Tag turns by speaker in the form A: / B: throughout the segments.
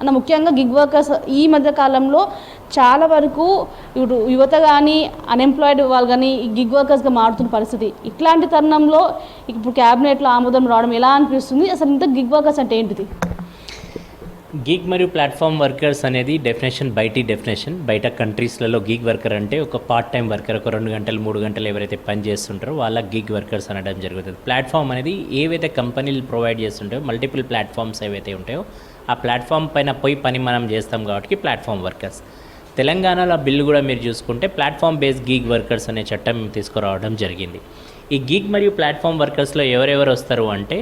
A: అన్న ముఖ్యంగా gig workers ఈ మధ్య కాలంలో చాలా వరకు యువత కానీ అన్ఎంప్లాయిడ్ వాళ్ళు కానీ ఈ గిగ్ వర్కర్స్గా మారుతున్న పరిస్థితి. ఇట్లాంటి తరుణంలో ఇప్పుడు క్యాబినెట్లో ఆమోదం రావడం ఎలా అనిపిస్తుంది? అసలు ఇంత గిగ్ వర్కర్స్ అంటే ఏంటిది?
B: గిగ్ మరియు ప్లాట్ఫామ్ వర్కర్స్ అనేది డెఫినేషన్ బయట కంట్రీస్లలో గిగ్ వర్కర్ అంటే ఒక పార్ట్ టైం వర్కర్, ఒక 2 గంటలు 3 గంటలు ఎవరైతే పని చేస్తుంటారో వాళ్ళ గిగ్ వర్కర్స్ అనడం జరుగుతుంది. ప్లాట్ఫామ్ అనేది ఏవైతే కంపెనీలు ప్రొవైడ్ చేస్తుంటాయో మల్టిపుల్ ప్లాట్ఫామ్స్ ఏవైతే ఉంటాయో ఆ ప్లాట్ఫామ్ పైన పోయి పని మనం చేస్తాం కాబట్టి ప్లాట్ఫామ్ వర్కర్స్. తెలంగాణలో బిల్లు కూడా మీరు చూసుకుంటే ప్లాట్ఫామ్ బేస్డ్ గిగ్ వర్కర్స్ అనే చట్టం తీసుకురావడం జరిగింది. ఈ గిగ్ మరియు ప్లాట్ఫామ్ వర్కర్స్లో ఎవరెవరు వస్తారు అంటే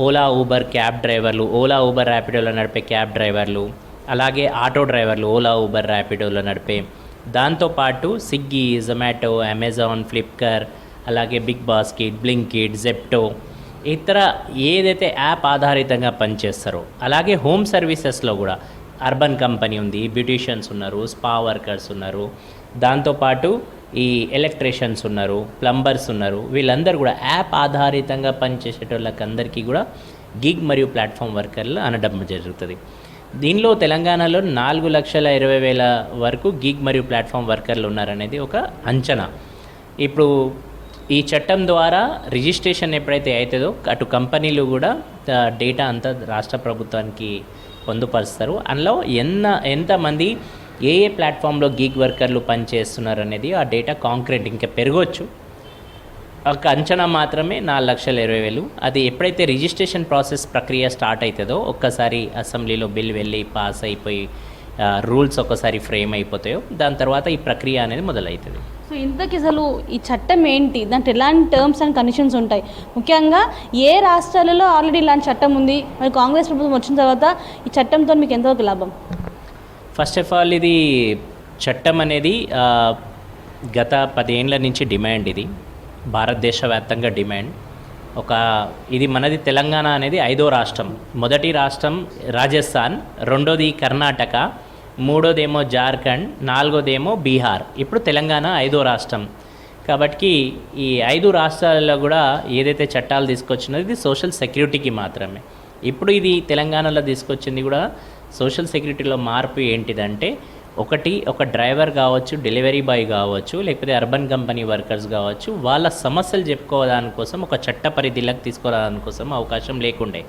B: ఓలా ఊబర్ క్యాబ్ డ్రైవర్లు, ఓలా ఊబర్ ర్యాపిడోలో నడిపే క్యాబ్ డ్రైవర్లు, అలాగే ఆటో డ్రైవర్లు ఓలా ఊబర్ ర్యాపిడోలో నడిపే, దాంతోపాటు స్విగ్గీ, జొమాటో, అమెజాన్, ఫ్లిప్కార్ట్, అలాగే బిగ్ బాస్కెట్, బ్లింకిట్, జెప్టో ఇతర ఏదైతే యాప్ ఆధారితంగా పనిచేస్తారో, అలాగే హోమ్ సర్వీసెస్లో కూడా అర్బన్ కంపెనీ ఉంది, బ్యూటీషియన్స్ ఉన్నారు, స్పా వర్కర్స్ ఉన్నారు, దాంతోపాటు ఈ ఎలక్ట్రీషియన్స్ ఉన్నారు, ప్లంబర్స్ ఉన్నారు. వీళ్ళందరూ కూడా యాప్ ఆధారితంగా పనిచేసేటోళ్ళకందరికీ కూడా గిగ్ మరియు ప్లాట్ఫామ్ వర్కర్లు అనడం జరుగుతుంది. దీనిలో తెలంగాణలో 4,20,000 వరకు గిగ్ మరియు ప్లాట్ఫామ్ వర్కర్లు ఉన్నారనేది ఒక అంచనా. ఇప్పుడు ఈ చట్టం ద్వారా రిజిస్ట్రేషన్ ఎప్పుడైతే అవుతుందో అటు కంపెనీలు కూడా డేటా అంతా రాష్ట్ర ప్రభుత్వానికి పొందుపరుస్తారు. అందులో ఎంతమంది ఏ ప్లాట్ఫామ్లో గిగ్ వర్కర్లు పనిచేస్తున్నారు అనేది ఆ డేటా కాంక్రీట్ ఇంకా పెరగవచ్చు. ఒక అంచనా మాత్రమే 4,20,000. అది ఎప్పుడైతే రిజిస్ట్రేషన్ ప్రాసెస్ ప్రక్రియ స్టార్ట్ అవుతుందో ఒక్కసారి అసెంబ్లీలో బిల్ వెళ్ళి పాస్ అయిపోయి రూల్స్ ఒకసారి ఫ్రేమ్ అయిపోతాయో దాని తర్వాత ఈ ప్రక్రియ అనేది మొదలవుతుంది.
A: సో ఇంతకీ అసలు ఈ చట్టం ఏంటి, దాంట్లో ఎలాంటి టర్మ్స్ అండ్ కండిషన్స్ ఉంటాయి? ముఖ్యంగా ఏ రాష్ట్రాలలో ఆల్రెడీ ఇలాంటి చట్టం ఉంది, మరి కాంగ్రెస్ ప్రభుత్వం వచ్చిన తర్వాత ఈ చట్టంతో మీకు ఎంతవరకు లాభం?
B: ఫస్ట్ ఆఫ్ ఆల్ ఇది చట్టం అనేది గత 10 ఏళ్ళ నుంచి డిమాండ్. ఇది భారతదేశ వ్యాప్తంగా డిమాండ్. ఇది మనది తెలంగాణ అనేది 5వ రాష్ట్రం. మొదటి రాష్ట్రం రాజస్థాన్, రెండోది కర్ణాటక, మూడోదేమో జార్ఖండ్, 4వదేమో బీహార్. ఇప్పుడు తెలంగాణ 5వ రాష్ట్రం. కాబట్టి ఈ 5 రాష్ట్రాలలో కూడా ఏదైతే చట్టాలు తీసుకొచ్చినది ఇది సోషల్ సెక్యూరిటీకి మాత్రమే. ఇప్పుడు ఇది తెలంగాణలో తీసుకొచ్చింది కూడా సోషల్ సెక్యూరిటీలో మార్పు ఏంటిదంటే ఒక డ్రైవర్ కావచ్చు, డెలివరీ బాయ్ కావచ్చు, లేకపోతే అర్బన్ కంపెనీ వర్కర్స్ కావచ్చు, వాళ్ళ సమస్యలు చెప్పుకోవడానికి కోసం ఒక చట్ట పరిధిలోకి తీసుకురావడానికి కోసం అవకాశం లేకుండే.